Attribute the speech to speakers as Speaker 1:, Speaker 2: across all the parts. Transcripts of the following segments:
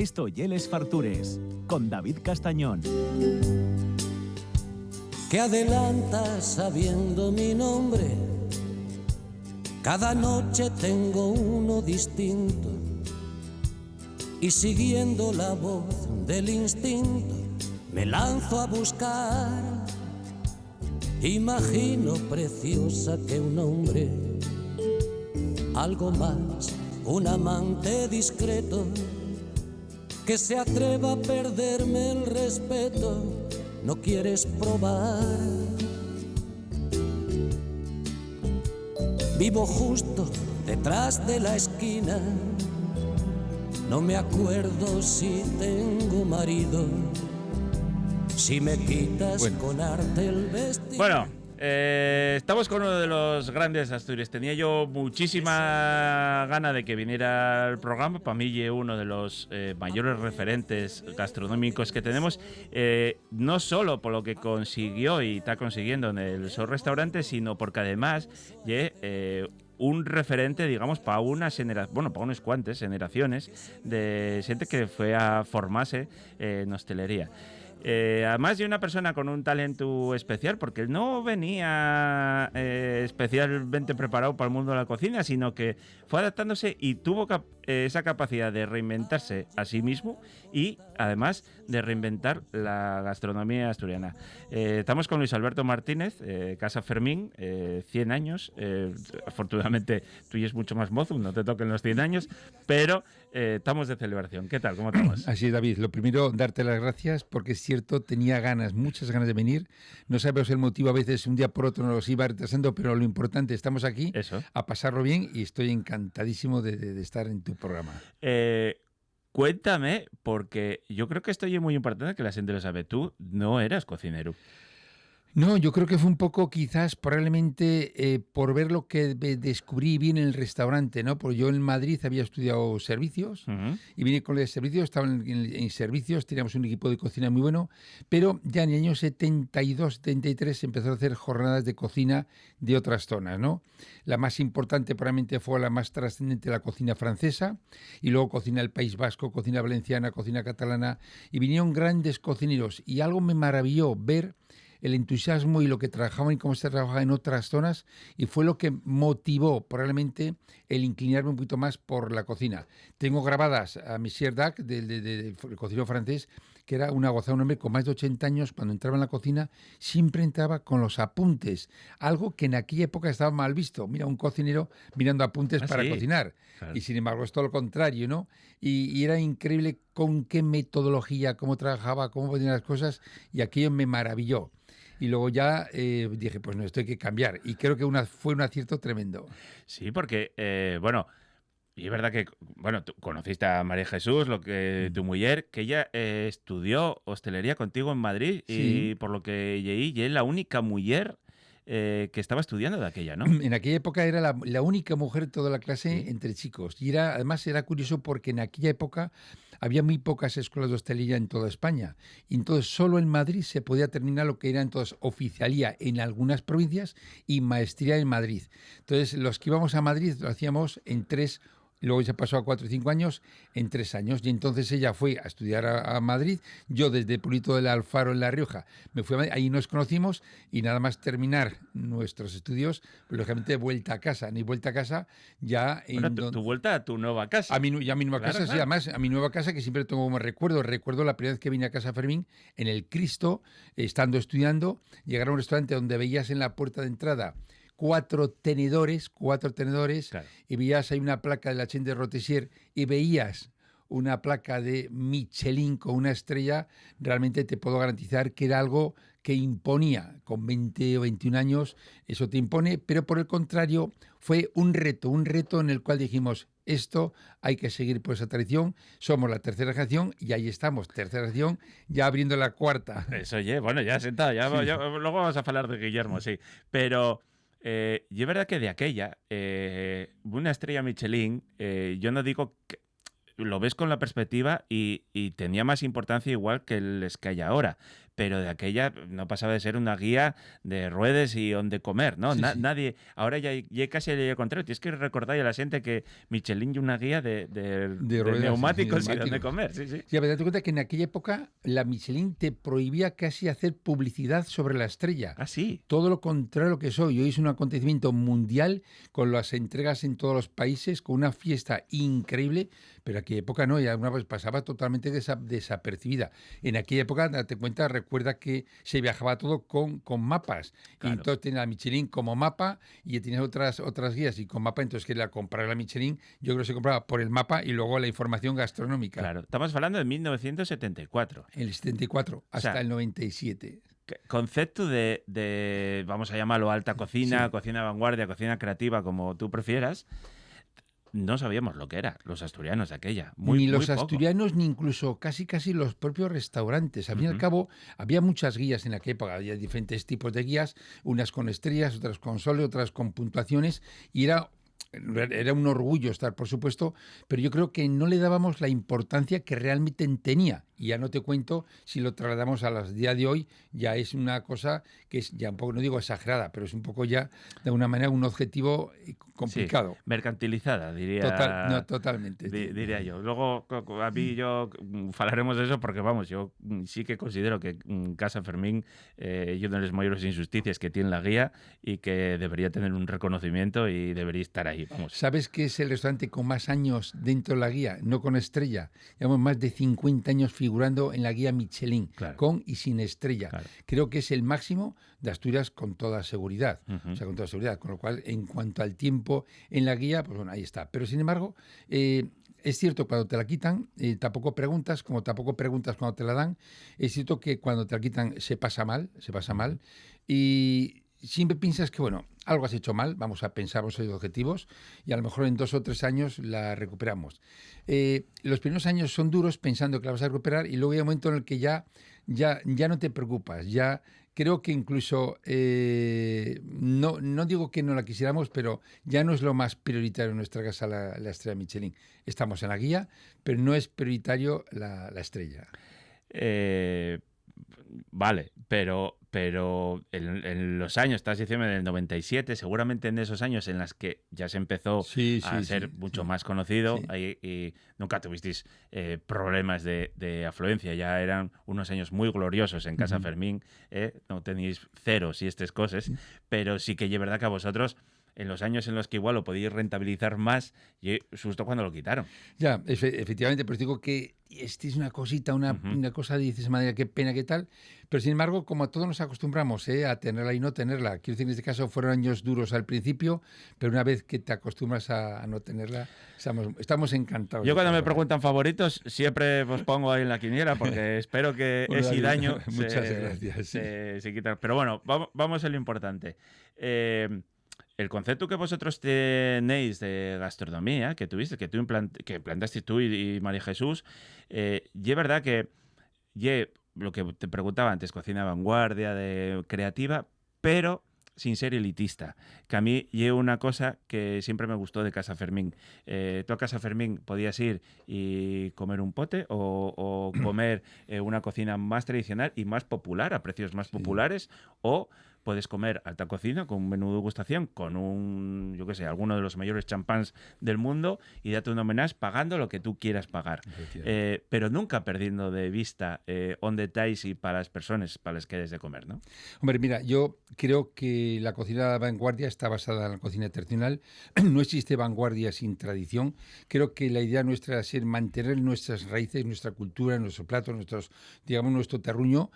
Speaker 1: Esto y Les Fartures, con David Castañón.
Speaker 2: Que adelantas sabiendo mi nombre. Cada noche tengo uno distinto. Y siguiendo la voz del instinto, me lanzo a buscar. Imagino preciosa que un hombre, algo más, un amante discreto, que se atreva a perderme el respeto. ¿No quieres probar? Vivo justo detrás de la esquina. No me acuerdo si tengo marido. Si me quitas con arte el vestido.
Speaker 3: Bueno, estamos con uno de los grandes Asturias. Tenía yo muchísima gana de que viniera al programa. Para mí es uno de los mayores referentes gastronómicos que tenemos. No solo por lo que consiguió y está consiguiendo en el Sol Restaurante, sino porque además un referente, digamos, para unas para unas cuantas generaciones de gente que fue a formarse en hostelería. Además de una persona con un talento especial, porque él no venía especialmente preparado para el mundo de la cocina, sino que fue adaptándose y tuvo esa capacidad de reinventarse a sí mismo y además de reinventar la gastronomía asturiana. Estamos con Luis Alberto Martínez, Casa Fermín, 100 años. Afortunadamente tú ya es mucho más mozo, no te toquen los 100 años, pero estamos de celebración. ¿Qué tal? ¿Cómo estamos?
Speaker 4: Así es, David. Lo primero, darte las gracias porque es cierto, tenía muchas ganas de venir. No sabemos el motivo, a veces un día por otro nos iba retrasando, pero lo importante, estamos aquí a pasarlo bien y estoy encantadísimo de estar en tu programa.
Speaker 3: Cuéntame, porque yo creo que esto es muy importante que la gente lo sabe. Tú no eras cocinero.
Speaker 4: No, yo creo que fue un poco quizás probablemente por ver lo que descubrí bien en el restaurante, ¿no? Porque yo en Madrid había estudiado servicios y vine con los servicios, estaba en servicios, teníamos un equipo de cocina muy bueno, pero ya en el año 72, 73 se empezó a hacer jornadas de cocina de otras zonas, ¿no? La más importante probablemente fue la más trascendente, la cocina francesa, y luego cocina del País Vasco, cocina valenciana, cocina catalana, y vinieron grandes cocineros y algo me maravilló ver el entusiasmo y lo que trabajaban y cómo se trabajaba en otras zonas, y fue lo que motivó probablemente el inclinarme un poquito más por la cocina. Tengo grabadas a Monsieur Dac, del cocinero francés, que era una gozada, un hombre con más de 80 años. Cuando entraba en la cocina siempre entraba con los apuntes, algo que en aquella época estaba mal visto. Mira, un cocinero mirando apuntes para cocinar. Claro. Y sin embargo es todo lo contrario, ¿no? Y era increíble con qué metodología, cómo trabajaba, cómo ponía las cosas, y aquello me maravilló. Y luego ya dije, pues no, esto hay que cambiar. Y creo que fue un acierto tremendo.
Speaker 3: Sí, porque, y es verdad que, tú conociste a María Jesús, tu mujer, que ella estudió hostelería contigo en Madrid, sí. Y por lo que leí, ella es la única mujer que estaba estudiando de aquella, ¿no?
Speaker 4: En aquella época era la única mujer de toda la clase entre chicos. Y además era curioso porque en aquella época había muy pocas escuelas de hostelería en toda España. Y entonces solo en Madrid se podía terminar lo que era entonces oficialía en algunas provincias y maestría en Madrid. Entonces los que íbamos a Madrid lo hacíamos en 3. Luego ya pasó a 4 o 5 años, en 3 años. Y entonces ella fue a estudiar a Madrid. Yo desde Puerto del Alfaro, en La Rioja, me fui a Madrid. Ahí nos conocimos y nada más terminar nuestros estudios, pues, lógicamente vuelta a casa. Ni vuelta a casa ya...
Speaker 3: tu vuelta a tu nueva casa.
Speaker 4: A mi nueva casa, sí. Además, a mi nueva casa, que siempre tengo como recuerdo. Recuerdo la primera vez que vine a Casa Fermín, en el Cristo, estando estudiando, llegar a un restaurante donde veías en la puerta de entrada 4 tenedores, claro. Y veías ahí una placa de la Chaîne de Rothschild y veías una placa de Michelin con una estrella. Realmente te puedo garantizar que era algo que imponía. Con 20 o 21 años eso te impone, pero por el contrario fue un reto en el cual dijimos, esto hay que seguir por esa tradición. Somos la tercera generación y ahí estamos, tercera generación, ya abriendo la cuarta.
Speaker 3: Eso, ya sentado, luego vamos a hablar de Guillermo, sí, pero... y es verdad que de aquella, una estrella Michelin, yo no digo que lo ves con la perspectiva y tenía más importancia igual que el que hay ahora, pero de aquella no pasaba de ser una guía de ruedas y donde comer, ¿no?
Speaker 4: Sí, sí.
Speaker 3: Nadie, ahora ya casi al contrario, tienes que recordar a la gente que Michelin y una guía de
Speaker 4: ruedas,
Speaker 3: neumáticos y
Speaker 4: neumáticos.
Speaker 3: dónde comer, sí.
Speaker 4: Sí, pero date cuenta que en aquella época la Michelin te prohibía casi hacer publicidad sobre la estrella.
Speaker 3: Ah, sí.
Speaker 4: Todo lo contrario que soy. Hoy es un acontecimiento mundial con las entregas en todos los países, con una fiesta increíble, pero en aquella época no, ya una vez pasaba totalmente desapercibida. En aquella época, date cuenta, recuerda que se viajaba todo con mapas.
Speaker 3: Claro.
Speaker 4: Y entonces tenía la Michelin como mapa y tenía otras guías y con mapa, entonces que la comprar la Michelin, yo creo que se compraba por el mapa y luego la información gastronómica.
Speaker 3: Claro, estamos hablando de 1974.
Speaker 4: El 74 hasta
Speaker 3: O sea,
Speaker 4: el 97.
Speaker 3: Concepto de, vamos a llamarlo alta cocina,
Speaker 4: Sí.
Speaker 3: cocina de vanguardia, cocina creativa, como tú prefieras, no sabíamos lo que era, los asturianos de aquella.
Speaker 4: Ni los
Speaker 3: muy poco.
Speaker 4: asturianos, ni incluso casi los propios restaurantes. Al fin y al cabo, había muchas guías en aquella época, había diferentes tipos de guías, unas con estrellas, otras con sol, otras con puntuaciones, y era un orgullo estar, por supuesto, pero yo creo que no le dábamos la importancia que realmente tenía. Y ya no te cuento si lo trasladamos a los días de hoy, ya es una cosa que es ya un poco, no digo exagerada, pero es un poco ya, de alguna manera, un objetivo complicado.
Speaker 3: Sí, mercantilizada, diría.
Speaker 4: Totalmente.
Speaker 3: Diría yo. Luego, a mí y yo falaremos de eso porque, vamos, yo sí que considero que Casa Fermín es una de las mayores injusticias que tiene la guía y que debería tener un reconocimiento y debería estar ahí, vamos.
Speaker 4: ¿Sabes qué es el restaurante con más años dentro de la guía? No con estrella. Llevamos más de 50 años figurando en la guía Michelin,
Speaker 3: Claro.
Speaker 4: con y sin estrella.
Speaker 3: Claro.
Speaker 4: Creo que es el máximo de Asturias con toda seguridad.
Speaker 3: Ujú.
Speaker 4: O sea, con toda seguridad. Con lo cual, en cuanto al tiempo en la guía, pues bueno, ahí está. Pero sin embargo, es cierto, cuando te la quitan, tampoco preguntas, como tampoco preguntas cuando te la dan. Es cierto que cuando te la quitan se pasa mal. Y siempre piensas que, bueno, algo has hecho mal, vamos a pensar, vamos a ser objetivos, y a lo mejor en 2 o 3 años la recuperamos. Los primeros años son duros pensando que la vas a recuperar y luego hay un momento en el que ya no te preocupas, ya creo que incluso, no digo que no la quisiéramos, pero ya no es lo más prioritario en nuestra casa la estrella Michelin. Estamos en la guía, pero no es prioritario la estrella.
Speaker 3: Vale, pero en los años, estás diciendo del 97, seguramente en esos años en los que ya se empezó a ser mucho más conocido y nunca tuvisteis problemas de afluencia, ya eran unos años muy gloriosos en Casa Fermín, no tenéis ceros y estas cosas, pero sí que es verdad que a vosotros en los años en los que igual lo podíais rentabilizar más, y justo cuando lo quitaron.
Speaker 4: Ya, efectivamente, pero digo que este es una cosita, una cosa, dices, madre, qué pena, qué tal. Pero sin embargo, como a todos nos acostumbramos a tenerla y no tenerla, quiero decir, en este caso fueron años duros al principio, pero una vez que te acostumbras a no tenerla, estamos encantados.
Speaker 3: Yo cuando me preguntan favoritos, siempre os pongo ahí en la quiniela, porque espero que
Speaker 4: Bueno,
Speaker 3: ese daño
Speaker 4: muchas gracias,
Speaker 3: se quita. Pero bueno, vamos a lo importante. El concepto que vosotros tenéis de gastronomía, que tuviste, que plantaste tú y María Jesús, es verdad que lo que te preguntaba antes, cocina de vanguardia, de creativa, pero sin ser elitista. Que a mí lleva una cosa que siempre me gustó de Casa Fermín. Tú a Casa Fermín podías ir y comer un pote o comer una cocina más tradicional y más popular, a precios más populares, o puedes comer alta cocina con un menú de degustación, con alguno de los mayores champáns del mundo y date un homenaje pagando lo que tú quieras pagar. Pero nunca perdiendo de vista dónde estáis y para las personas para las que eres de comer, ¿no?
Speaker 4: Hombre, mira, yo creo que la cocina de vanguardia está basada en la cocina tradicional. No existe vanguardia sin tradición. Creo que la idea nuestra es mantener nuestras raíces, nuestra cultura, nuestros platos, nuestro terruño,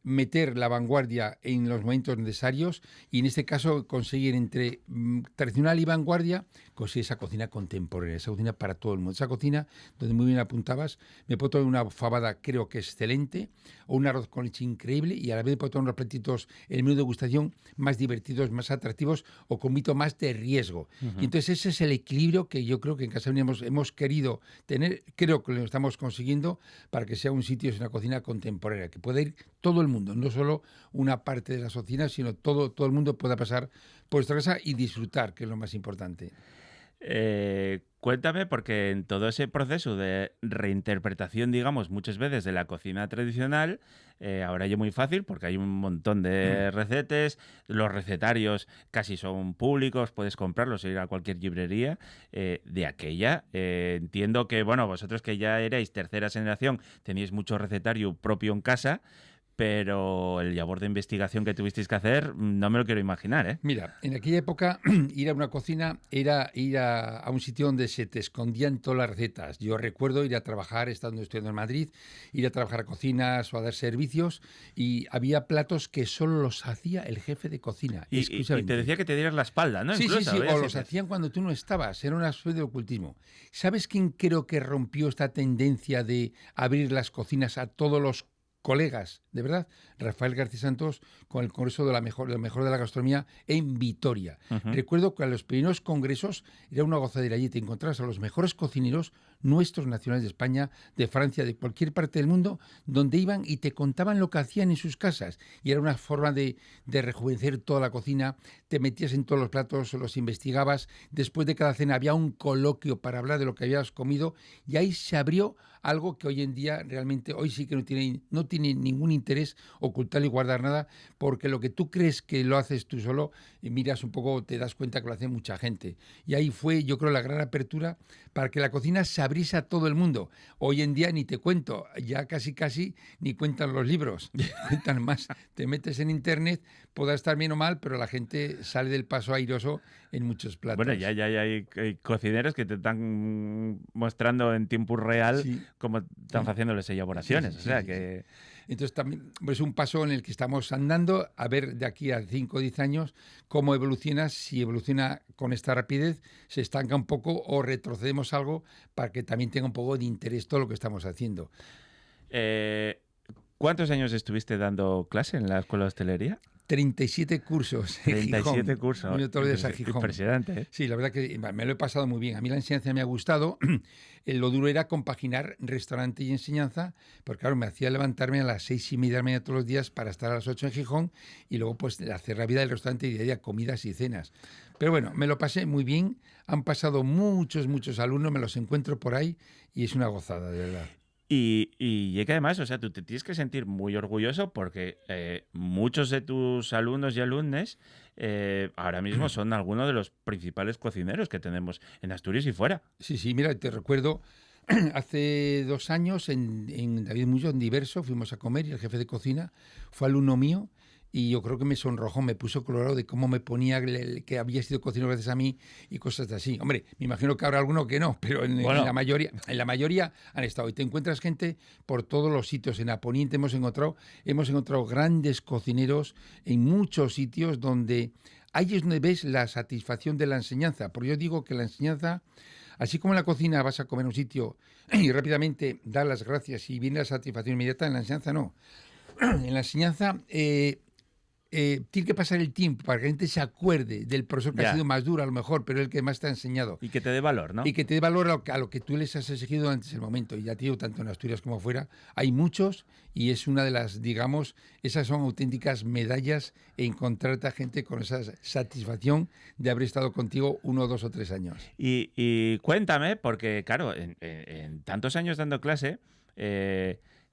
Speaker 4: meter la vanguardia en los momentos necesarios y en este caso conseguir entre tradicional y vanguardia, conseguir esa cocina contemporánea, esa cocina para todo el mundo, esa cocina donde muy bien apuntabas, me puedo tomar una fabada creo que excelente o un arroz con leche increíble y a la vez puedo tomar unos platitos, el menú de degustación más divertidos, más atractivos o con un poquito más de riesgo. Y entonces ese es el equilibrio que yo creo que en Casa Fermín hemos querido tener, creo que lo estamos consiguiendo para que sea un sitio, es una cocina contemporánea, que pueda ir todo el mundo, no solo una parte de la sociedad, sino todo el mundo pueda pasar por nuestra casa y disfrutar, que es lo más importante.
Speaker 3: Cuéntame, porque en todo ese proceso de reinterpretación, digamos, muchas veces de la cocina tradicional, ahora ya es muy fácil porque hay un montón de recetas, los recetarios casi son públicos, puedes comprarlos, ir a cualquier librería. De aquella, entiendo que, bueno, vosotros que ya erais tercera generación, teníais mucho recetario propio en casa, pero el labor de investigación que tuvisteis que hacer, no me lo quiero imaginar, ¿eh?
Speaker 4: Mira, en aquella época ir a una cocina era ir a un sitio donde se te escondían todas las recetas. Yo recuerdo ir a trabajar, estando estudiando en Madrid, ir a trabajar a cocinas o a dar servicios, y había platos que solo los hacía el jefe de cocina.
Speaker 3: Y te decía que te dieras la espalda, ¿no?
Speaker 4: Sí,
Speaker 3: Incluso,
Speaker 4: sí, sí,
Speaker 3: ¿ves?
Speaker 4: o los hacían cuando tú no estabas, era una especie de ocultismo. ¿Sabes quién creo que rompió esta tendencia de abrir las cocinas a todos los colegas, de verdad? Rafael García Santos, con el Congreso de lo mejor de la gastronomía en Vitoria. Recuerdo que a los primeros congresos era una gozadera, allí te encontrabas a los mejores cocineros nuestros nacionales de España, de Francia, de cualquier parte del mundo, donde iban y te contaban lo que hacían en sus casas. Y era una forma de rejuvenecer toda la cocina, te metías en todos los platos, los investigabas, después de cada cena había un coloquio para hablar de lo que habías comido, y ahí se abrió algo que hoy en día realmente, hoy sí que no tiene ningún interés ocultar y guardar nada, porque lo que tú crees que lo haces tú solo, miras un poco, te das cuenta que lo hace mucha gente. Y ahí fue, yo creo, la gran apertura para que la cocina se abriese a todo el mundo. Hoy en día ni te cuento, ya casi ni cuentan los libros, cuentan más. Te metes en internet, podrá estar bien o mal, pero la gente sale del paso airoso en muchos platos.
Speaker 3: Bueno, ya hay cocineros que te están mostrando en tiempo real cómo están haciéndoles elaboraciones. O sea que...
Speaker 4: Entonces también es un paso en el que estamos andando, a ver de aquí a 5 o 10 años cómo evoluciona, si evoluciona con esta rapidez, se estanca un poco o retrocedemos algo para que también tenga un poco de interés todo lo que estamos haciendo.
Speaker 3: ¿Cuántos años estuviste dando clase en la escuela de hostelería?
Speaker 4: 37 cursos en
Speaker 3: 37
Speaker 4: Gijón.
Speaker 3: cursos.
Speaker 4: Yo todos los días a Gijón.
Speaker 3: Impresionante, ¿eh?
Speaker 4: Sí, la verdad que me lo he pasado muy bien. A mí la enseñanza me ha gustado. Lo duro era compaginar restaurante y enseñanza, porque claro, me hacía levantarme a las 6:30 de la mañana todos los días para estar a las 8 en Gijón y luego pues hacer la vida del restaurante día a día, comidas y cenas. Pero bueno, me lo pasé muy bien. Han pasado muchos alumnos, me los encuentro por ahí y es una gozada, de verdad.
Speaker 3: Y que además, o sea, tú te tienes que sentir muy orgulloso porque muchos de tus alumnos y alumnes ahora mismo son algunos de los principales cocineros que tenemos en Asturias y fuera.
Speaker 4: Sí, mira, te recuerdo, hace 2 años en David Muñoz, en Diverso, fuimos a comer y el jefe de cocina fue alumno mío. Y yo creo que me sonrojó, me puso colorado de cómo me ponía que había sido cocinero gracias a mí y cosas así. Hombre, me imagino que habrá alguno que no, pero en la mayoría han estado. Y te encuentras gente por todos los sitios. En Aponiente hemos encontrado grandes cocineros en muchos sitios donde ahí es donde ves la satisfacción de la enseñanza. Porque yo digo que la enseñanza, así como en la cocina vas a comer a un sitio y rápidamente das las gracias y viene la satisfacción inmediata, en la enseñanza no. En la enseñanza... tiene que pasar el tiempo para que la gente se acuerde del profesor que ha sido más duro a lo mejor, pero el que más te ha enseñado.
Speaker 3: Y que te dé valor, ¿no?
Speaker 4: Y que te dé valor a lo que tú les has exigido antes del momento. Y ya te digo, tanto en Asturias como fuera, hay muchos y es una de las, digamos, esas son auténticas medallas, encontrarte a gente con esa satisfacción de haber estado contigo 1, 2 o 3 años.
Speaker 3: Y cuéntame, porque claro, en tantos años dando clase...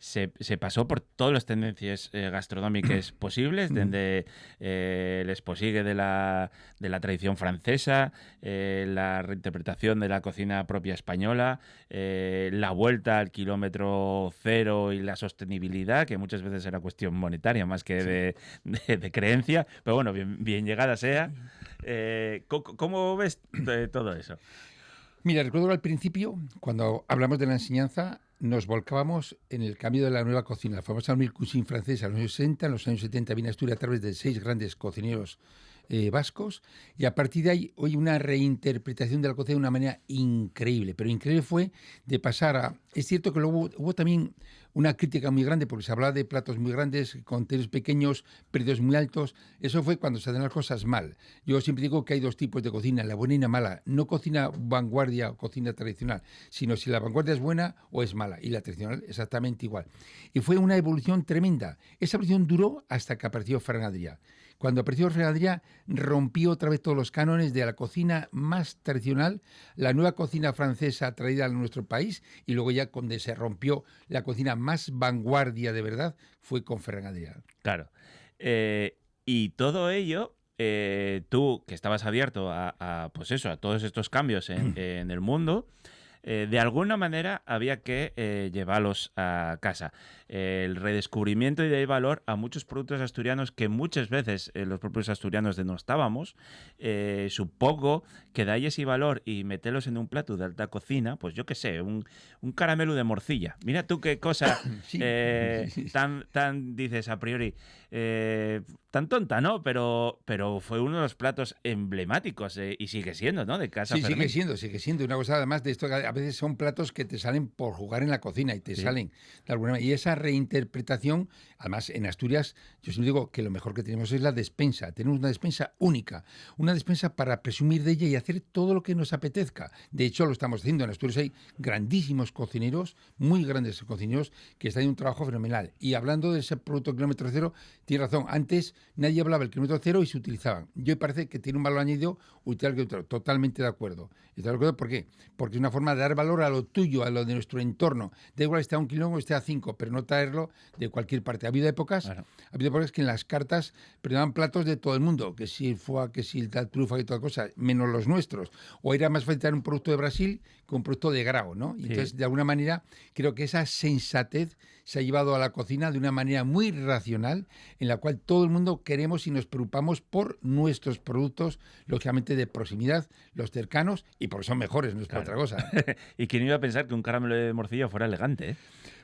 Speaker 3: Se pasó por todas las tendencias gastronómicas posibles, desde el esposigue de la tradición francesa, la reinterpretación de la cocina propia española, la vuelta al kilómetro cero y la sostenibilidad, que muchas veces era cuestión monetaria más que de creencia, pero bueno, bien llegada sea. ¿Cómo ves todo eso?
Speaker 4: Mira, recuerdo que al principio, cuando hablamos de la enseñanza, nos volcábamos en el cambio de la nueva cocina, la famosa Nouvelle Cuisine francesa. En los años 60, en los años 70 vine a Asturias a través de 6 grandes cocineros vascos, y a partir de ahí hoy una reinterpretación de la cocina de una manera increíble, pero increíble fue de pasar a... Es cierto que luego hubo también una crítica muy grande porque se hablaba de platos muy grandes, contenedores pequeños, precios muy altos. Eso fue cuando se hacen las cosas mal. Yo siempre digo que hay 2 tipos de cocina, la buena y la mala. No cocina vanguardia o cocina tradicional, sino si la vanguardia es buena o es mala, y la tradicional exactamente igual. Y fue una evolución tremenda. Esa evolución duró hasta que apareció Ferran Adrià. Cuando apareció Fregadría, rompió otra vez todos los cánones de la cocina más tradicional, la nueva cocina francesa traída a nuestro país, y luego ya cuando se rompió la cocina más vanguardia de verdad, fue con Fregadría.
Speaker 3: Claro. Y todo ello, tú que estabas abierto pues eso, a todos estos cambios en el mundo, de alguna manera había que llevarlos a casa. El redescubrimiento y de valor a muchos productos asturianos que muchas veces los propios asturianos denostábamos. Supongo que dais ese valor y meterlos en un plato de alta cocina, pues yo qué sé, un caramelo de morcilla. Mira tú qué cosa
Speaker 4: Sí.
Speaker 3: tan dices a priori, tan tonta, ¿no? Pero fue uno de los platos emblemáticos y sigue siendo, ¿no? De Casa
Speaker 4: Sí,
Speaker 3: Fermín.
Speaker 4: sigue siendo. Una cosa además de esto, que a veces son platos que te salen por jugar en la cocina y te
Speaker 3: Sí.
Speaker 4: salen de alguna manera. Y esa reinterpretación, además en Asturias, yo siempre digo que lo mejor que tenemos es la despensa. Tenemos una despensa única, una despensa para presumir de ella y hacer todo lo que nos apetezca. De hecho, lo estamos haciendo. En Asturias hay grandísimos cocineros, muy grandes cocineros, que están haciendo un trabajo fenomenal. Y hablando de ese producto kilómetro cero, tiene razón. Antes nadie hablaba del kilómetro cero y se utilizaban. Yo parece que tiene un valor añadido utilizar el kilómetro cero. Totalmente de acuerdo. ¿Estás de acuerdo? ¿Por qué? Porque es una forma de dar valor a lo tuyo, a lo de nuestro entorno. Da igual esté a 1 kilómetro o esté a 5, pero no traerlo de cualquier parte. Ha habido épocas,
Speaker 3: Claro.
Speaker 4: ha habido épocas que en las cartas daban platos de todo el mundo, que si el foie, que si el tal trufa y toda cosa, menos los nuestros. O era más fácil traer un producto de Brasil que un producto de Grao, ¿no? Y
Speaker 3: Sí.
Speaker 4: entonces, de alguna manera, creo que esa sensatez se ha llevado a la cocina de una manera muy racional, en la cual todo el mundo queremos y nos preocupamos por nuestros productos, lógicamente de proximidad, los cercanos, y porque son mejores, no es por
Speaker 3: Claro.
Speaker 4: otra cosa.
Speaker 3: ¿Y quién iba a pensar que un caramelo de morcilla fuera elegante, eh?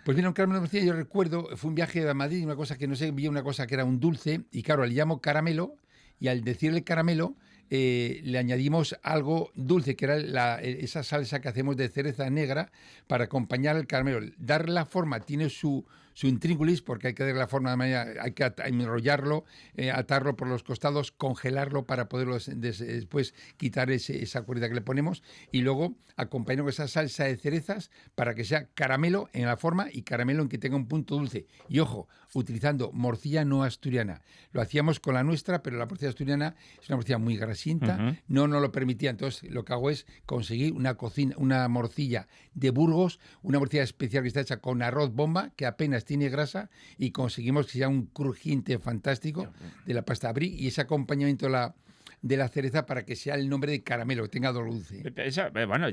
Speaker 4: Pues mira, un caramelo de morcilla, yo recuerdo, fue un viaje a Madrid, una cosa que no sé, vi una cosa que era un dulce, y claro, le llamo caramelo, y al decirle caramelo, le añadimos algo dulce, que era esa salsa que hacemos de cereza negra para acompañar el caramelo. Dar la forma tiene su intríngulis, porque hay que darle la forma de manera, hay que enrollarlo, atarlo por los costados, congelarlo para poderlo después quitar esa cuerda que le ponemos, y luego acompañarlo con esa salsa de cerezas para que sea caramelo en la forma y caramelo en que tenga un punto dulce. Y ojo, utilizando morcilla no asturiana. Lo hacíamos con la nuestra, pero la morcilla asturiana es una morcilla muy grasienta,
Speaker 3: Ujú.
Speaker 4: no nos lo permitía. Entonces lo que hago es conseguir una morcilla de Burgos, una morcilla especial que está hecha con arroz bomba, que apenas tiene grasa, y conseguimos que sea un crujiente fantástico de la pasta brie, y ese acompañamiento de la cereza para que sea el nombre de caramelo, que tenga dulce.
Speaker 3: Bueno,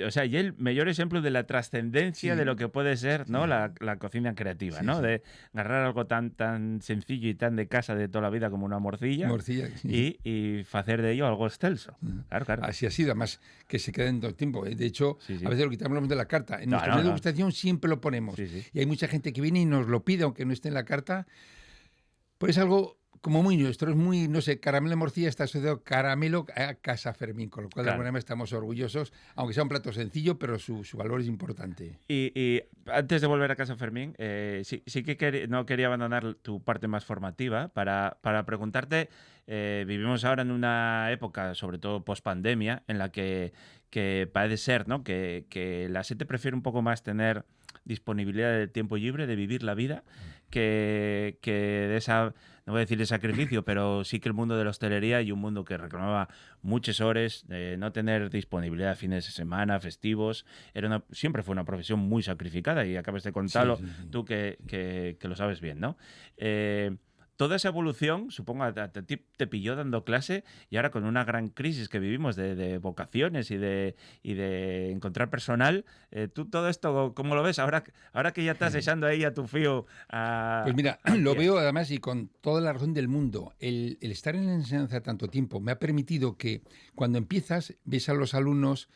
Speaker 3: o sea, y el mayor ejemplo de la trascendencia
Speaker 4: Sí.
Speaker 3: de lo que puede ser, ¿no? La cocina creativa,
Speaker 4: Sí,
Speaker 3: ¿no?
Speaker 4: sí.
Speaker 3: De agarrar algo tan sencillo y tan de casa de toda la vida como una morcilla,
Speaker 4: Morcilla, sí.
Speaker 3: y hacer de ello algo excelso. Claro, claro.
Speaker 4: Así ha sido, además que se queda en todo el tiempo. De hecho,
Speaker 3: Sí, sí.
Speaker 4: a veces lo quitamos de la carta. En
Speaker 3: No,
Speaker 4: nuestra
Speaker 3: no,
Speaker 4: menú de
Speaker 3: no.
Speaker 4: degustación siempre lo ponemos.
Speaker 3: Sí, sí.
Speaker 4: Y hay mucha gente que viene y nos lo pide, aunque no esté en la carta. Pues es algo como muy nuestro, es muy, no sé, caramelo de morcilla está asociado caramelo a Casa Fermín, con lo cual de
Speaker 3: Claro.
Speaker 4: alguna manera estamos orgullosos, aunque sea un plato sencillo, pero su valor es importante.
Speaker 3: Y antes de volver a casa, Fermín, sí que no quería abandonar tu parte más formativa para preguntarte, vivimos ahora en una época, sobre todo post-pandemia, en la que parece ser, ¿no? que la gente prefiere un poco más tener disponibilidad de tiempo libre, de vivir la vida, que de esa, no voy a decir de sacrificio, pero sí que el mundo de la hostelería y un mundo que reclamaba muchas horas, de no tener disponibilidad de fines de semana, festivos, siempre fue una profesión muy sacrificada, y acabas de contarlo,
Speaker 4: Sí, sí, sí.
Speaker 3: tú que lo sabes bien, ¿no? Toda esa evolución, supongo, a ti te pilló dando clase, y ahora con una gran crisis que vivimos de vocaciones y de encontrar personal, tú todo esto, ¿cómo lo ves? Ahora que ya estás echando ahí a tu fío
Speaker 4: Pues mira,
Speaker 3: al
Speaker 4: lo
Speaker 3: pie.
Speaker 4: veo además, y con toda la razón del mundo. El estar en la enseñanza tanto tiempo me ha permitido que cuando empiezas ves a los alumnos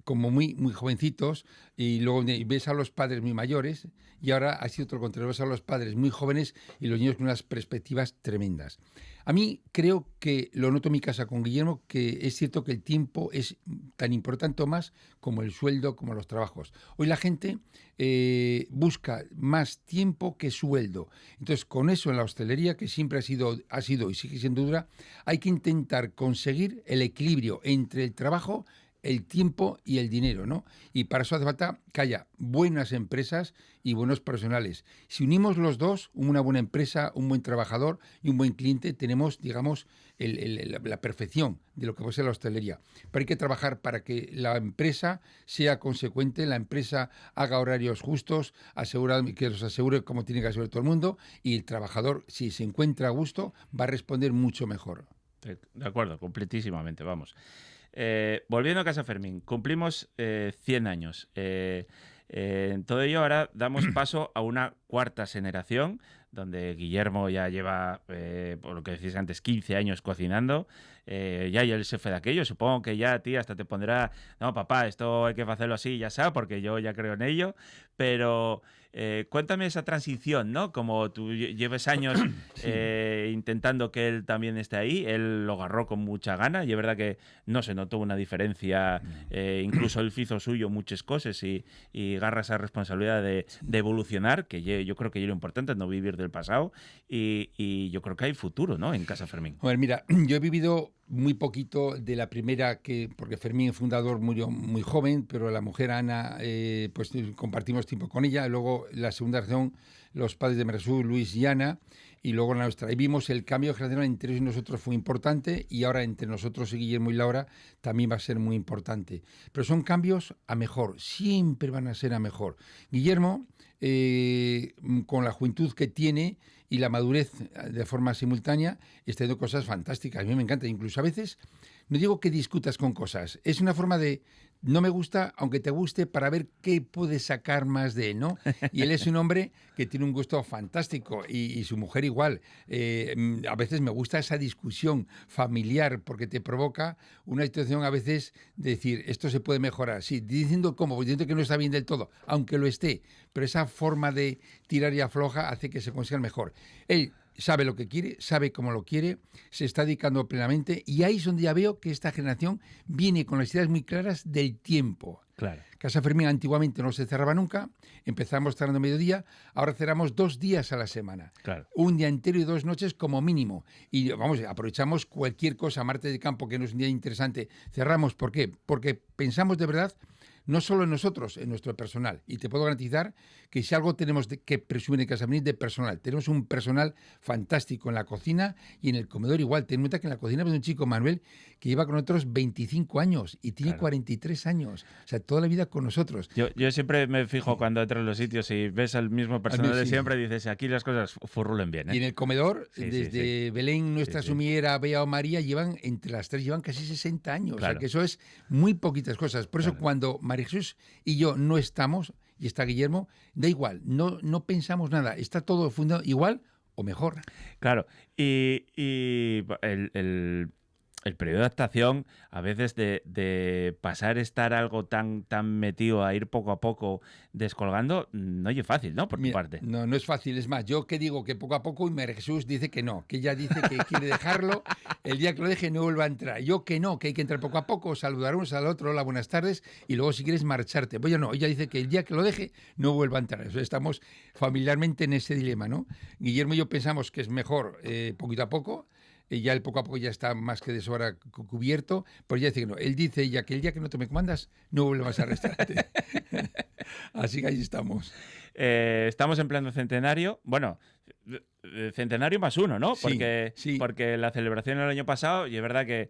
Speaker 4: como muy, muy jovencitos, y luego ves a los padres muy mayores, y ahora ha sido todo lo contrario, ves a los padres muy jóvenes y los niños con unas perspectivas tremendas. A mí creo que lo noto en mi casa con Guillermo, que es cierto que el tiempo es tan importante o más como el sueldo, como los trabajos. Hoy la gente busca más tiempo que sueldo. Entonces, con eso en la hostelería, que siempre ha sido y sigue siendo dura, hay que intentar conseguir el equilibrio entre el trabajo el tiempo y el dinero, ¿no? Y para eso hace falta que haya buenas empresas y buenos profesionales. Si unimos los dos, una buena empresa, un buen trabajador y un buen cliente, tenemos, digamos, la perfección de lo que puede ser la hostelería. Pero hay que trabajar para que la empresa sea consecuente, la empresa haga horarios justos, que los asegure como tiene que asegurar todo el mundo, y el trabajador, si se encuentra a gusto, va a responder mucho mejor.
Speaker 3: De acuerdo, completísimamente, vamos. Volviendo a Casa Fermín, cumplimos 100 años. En todo ello ahora damos paso a una cuarta generación, donde Guillermo ya lleva, por lo que decís antes, 15 años cocinando. Ya él se fue de aquello. Supongo que ya a ti hasta te pondrá, no, papá, esto hay que hacerlo así, ya sabes, porque yo ya creo en ello. Pero cuéntame esa transición, ¿no? Como tú lleves años intentando que él también esté ahí, él lo agarró con mucha gana y es verdad que no se notó una diferencia. Incluso él hizo suyo muchas cosas y agarra esa responsabilidad de evolucionar, que yo creo que es lo importante, no vivir del pasado, y yo creo que hay futuro, ¿no?, en Casa Fermín.
Speaker 4: A ver, mira, yo he vivido muy poquito de la primera, porque Fermín, el fundador, murió muy joven, pero la mujer Ana, pues compartimos tiempo con ella. Luego la segunda generación, los padres de Jesús, Luis y Ana, y luego la nuestra. Y vimos el cambio generacional entre ellos y nosotros fue importante, y ahora entre nosotros y Guillermo y Laura también va a ser muy importante. Pero son cambios a mejor, siempre van a ser a mejor. Guillermo, con la juventud que tiene y la madurez de forma simultánea, está haciendo cosas fantásticas. A mí me encanta. Incluso a veces, no digo que discutas con cosas, es una forma de, no me gusta, aunque te guste, para ver qué puedes sacar más de él, ¿no? Y él es un hombre que tiene un gusto fantástico, y su mujer igual. A veces me gusta esa discusión familiar, porque te provoca una situación a veces de decir, esto se puede mejorar. Sí, diciendo cómo, diciendo que no está bien del todo, aunque lo esté, pero esa forma de tirar y afloja hace que se consiga mejor. Él sabe lo que quiere, sabe cómo lo quiere, se está dedicando plenamente, y ahí es donde ya veo que esta generación viene con las ideas muy claras del tiempo.
Speaker 3: Claro.
Speaker 4: Casa Fermín antiguamente no se cerraba nunca, empezamos cerrando mediodía, ahora cerramos 2 días a la semana.
Speaker 3: Claro.
Speaker 4: Un día entero y 2 noches como mínimo. Y vamos, aprovechamos cualquier cosa, martes de campo, que no es un día interesante, cerramos. ¿Por qué? Porque pensamos de verdad no solo en nosotros, en nuestro personal. Y te puedo garantizar que si algo tenemos que presumir en Casa Fermín de personal, tenemos un personal fantástico en la cocina y en el comedor igual. Ten en cuenta que en la cocina hay un chico, Manuel, que lleva con nosotros 25 años y tiene 43 años. O sea, toda la vida con nosotros.
Speaker 3: Yo siempre me fijo cuando entro en los sitios y ves al mismo personal de siempre, dices, aquí las cosas furrulen bien, ¿eh?
Speaker 4: Y en el comedor, desde Belén, nuestra sumiera, Bea o María, llevan, entre las tres, llevan casi 60 años.
Speaker 3: Claro.
Speaker 4: O sea, que eso es muy poquitas cosas. Por eso cuando María Jesús y yo no estamos, y está Guillermo, da igual, no pensamos nada, está todo fundado igual o mejor.
Speaker 3: Claro, y el periodo de adaptación, a veces de pasar a estar algo tan metido a ir poco a poco descolgando, no es fácil, ¿no? Por tu parte.
Speaker 4: No es fácil. Es más, yo que digo que poco a poco, y María Jesús dice que no, que ella dice que quiere dejarlo, el día que lo deje no vuelva a entrar. Yo que no, que hay que entrar poco a poco, saludar unos al otro, hola, buenas tardes, y luego si quieres marcharte. Pues no, ella dice que el día que lo deje no vuelva a entrar. Eso estamos familiarmente en ese dilema, ¿no? Guillermo y yo pensamos que es mejor poquito a poco. Ya el poco a poco ya está más que de sobra cubierto, pero ella dice que no. Él dice ya que el día que no te me comandas, no vuelvas a restaurante. Así que ahí estamos.
Speaker 3: Estamos en pleno centenario. Bueno, centenario más uno, ¿no? Porque la celebración el año pasado, y es verdad que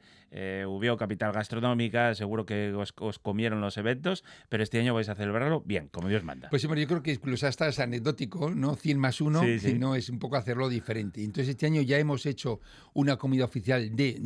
Speaker 3: hubo capital gastronómica, seguro que os comieron los eventos, pero este año vais a celebrarlo bien, como Dios manda.
Speaker 4: Pues yo creo que incluso hasta es anecdótico, ¿no? 100 más 1, no es un poco hacerlo diferente. Entonces este año ya hemos hecho una comida oficial de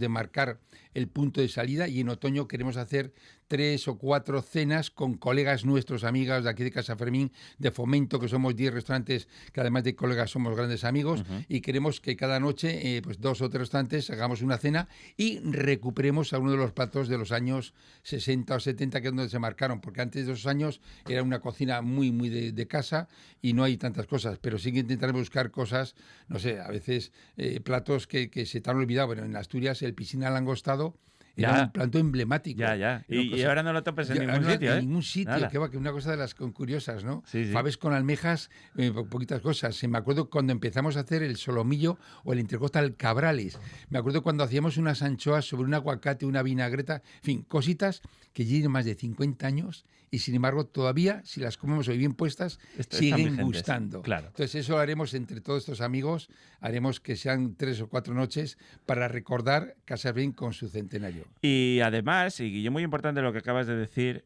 Speaker 4: marcar el punto de salida, y en otoño queremos hacer 3 o 4 cenas con colegas nuestros, amigas de aquí de Casa Fermín, de Fomento, que somos 10 restaurantes que además de colegas somos grandes amigos, y queremos que cada noche, pues 2 o 3 restaurantes, hagamos una cena y recuperemos alguno de los platos de los años 60 o 70, que es donde se marcaron, porque antes de esos años era una cocina muy de casa y no hay tantas cosas, pero sí que intentaremos buscar cosas, no sé, a veces platos que se te han olvidado. Bueno, en Asturias el piscina al langostado Era
Speaker 3: Ya.
Speaker 4: un plato emblemático.
Speaker 3: Ya.
Speaker 4: Era
Speaker 3: Y
Speaker 4: cosa-
Speaker 3: ahora no lo topes en
Speaker 4: Ya,
Speaker 3: ningún
Speaker 4: no,
Speaker 3: sitio, ¿eh?
Speaker 4: En ningún sitio,
Speaker 3: Nada.
Speaker 4: que va, que una cosa de las curiosas, ¿no?
Speaker 3: Sí, sí.
Speaker 4: Faves con almejas, poquitas cosas. Me acuerdo cuando empezamos a hacer el solomillo o el intercostal cabrales. Me acuerdo cuando hacíamos unas anchoas sobre un aguacate, una vinagreta, en fin, cositas que llevan más de 50 años y sin embargo todavía, si las comemos hoy bien puestas,
Speaker 3: Están
Speaker 4: siguen
Speaker 3: vigentes,
Speaker 4: gustando.
Speaker 3: claro.
Speaker 4: Entonces eso haremos entre todos estos amigos, haremos que sean 3 o 4 noches para recordar Casa Bien con su centenario.
Speaker 3: Y además, y muy importante lo que acabas de decir,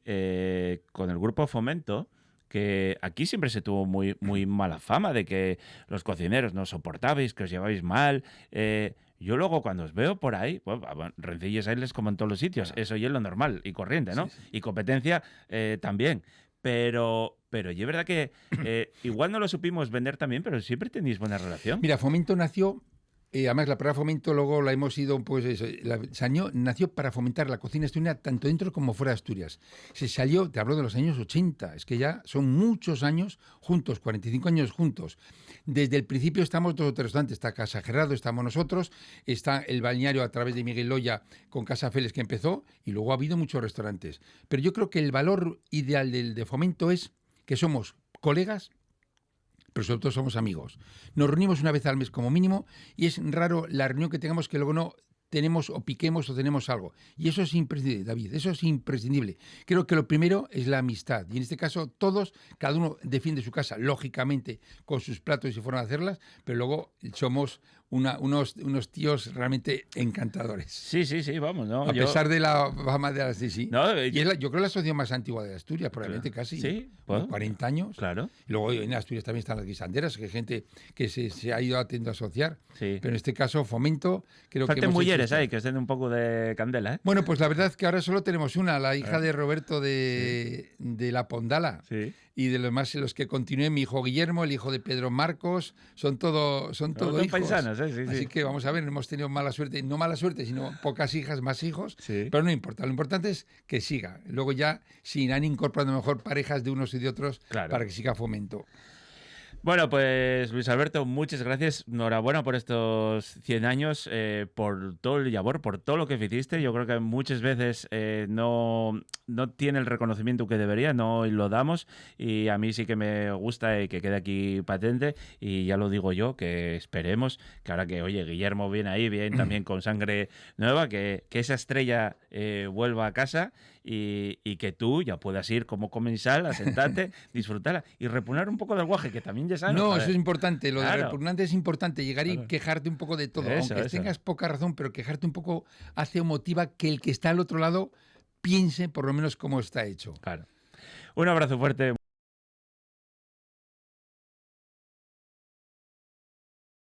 Speaker 3: con el grupo Fomento, que aquí siempre se tuvo muy mala fama de que los cocineros no soportabais, que os llevabais mal. Yo luego cuando os veo por ahí, rencillas hay como en todos los sitios, eso ya es lo normal y corriente, ¿no?
Speaker 4: Sí.
Speaker 3: Y competencia también. Pero y es verdad que igual no lo supimos vender también, pero siempre tenéis buena relación.
Speaker 4: Mira, Fomento nació, además la palabra Fomento luego la hemos ido, pues eso, nació para fomentar la cocina asturiana tanto dentro como fuera de Asturias. Se salió, te hablo de los años 80, es que ya son muchos años juntos, 45 años juntos. Desde el principio estamos 2 o 3 restaurantes, está Casa Gerardo, estamos nosotros, está el balneario a través de Miguel Loya con Casa Félix que empezó y luego ha habido muchos restaurantes. Pero yo creo que el valor ideal de Fomento es que somos colegas, pero sobre todo somos amigos. Nos reunimos una vez al mes como mínimo y es raro la reunión que tengamos que luego no tenemos o piquemos o tenemos algo. Y eso es imprescindible, David, eso es imprescindible. Creo que lo primero es la amistad. Y en este caso todos, cada uno defiende su casa, lógicamente, con sus platos y forma de hacerlas, pero luego somos unos tíos realmente encantadores.
Speaker 3: Sí, vamos, ¿no?
Speaker 4: A pesar de la fama de las... Sí.
Speaker 3: No,
Speaker 4: Y es yo creo la asociación más antigua de Asturias, probablemente casi.
Speaker 3: Sí,
Speaker 4: Unos
Speaker 3: bueno,
Speaker 4: 40 años.
Speaker 3: claro.
Speaker 4: Y luego en Asturias también están las guisanderas, que hay gente que se ha ido a asociar.
Speaker 3: Sí.
Speaker 4: Pero en este caso, Fomento, creo que
Speaker 3: Falten
Speaker 4: hemos hecho
Speaker 3: mujeres
Speaker 4: esto.
Speaker 3: ahí, que estén un poco de candela, ¿eh?
Speaker 4: Bueno, pues la verdad es que ahora solo tenemos una, la hija de Roberto de La Pondala.
Speaker 3: Sí.
Speaker 4: Y de los más los que continúen, mi hijo Guillermo, el hijo de Pedro Marcos, son todo
Speaker 3: Son
Speaker 4: hijos.
Speaker 3: paisanos, sí.
Speaker 4: Así que vamos a ver, hemos tenido mala suerte, no mala suerte, sino pocas hijas, más hijos,
Speaker 3: Sí.
Speaker 4: pero no importa, lo importante es que siga. Luego ya se irán incorporando mejor parejas de unos y de otros
Speaker 3: Claro.
Speaker 4: para que siga Fomento.
Speaker 3: Bueno, pues Luis Alberto, muchas gracias. Enhorabuena por estos 100 años, por todo el labor, por todo lo que hiciste. Yo creo que muchas veces no tiene el reconocimiento que debería, no lo damos. Y a mí sí que me gusta que quede aquí patente. Y ya lo digo yo, que esperemos que ahora que, oye, Guillermo viene ahí, bien también con sangre nueva, que esa estrella vuelva a casa y que tú ya puedas ir como comensal a sentarte, disfrutarla y repugnar un poco del guaje, que también ya sabes.
Speaker 4: No, eso es importante, lo de
Speaker 3: Claro.
Speaker 4: repugnante es importante, llegar
Speaker 3: Claro.
Speaker 4: y quejarte un poco de todo,
Speaker 3: Eso,
Speaker 4: aunque
Speaker 3: eso.
Speaker 4: tengas poca razón, pero quejarte un poco hace o motiva que el que está al otro lado piense por lo menos cómo está hecho.
Speaker 3: Claro. Un abrazo fuerte.